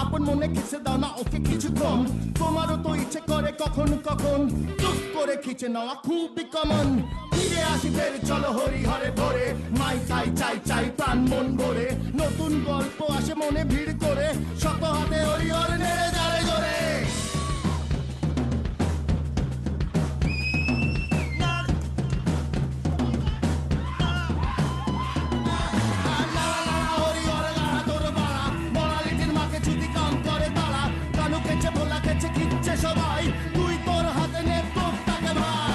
আপন মনে খিসে দাও না ওকে কিছুক্ষণ তোমারও তো ইচ্ছে করে কখন কখন টুক করে খিচে নেওয়া খুবই কমন ফিরে আসি ফের চলো হরি হরে ভরে মাই চাই চাই চাই প্রাণ মন ভরে নতুন গল্প আসে মনে ভিড় করে শত হাতে হরি হরে নেড়ে যারে জোরে সবাই তুই তোর হাতে নে তোরটাকে ভাগ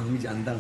আমি জানতাম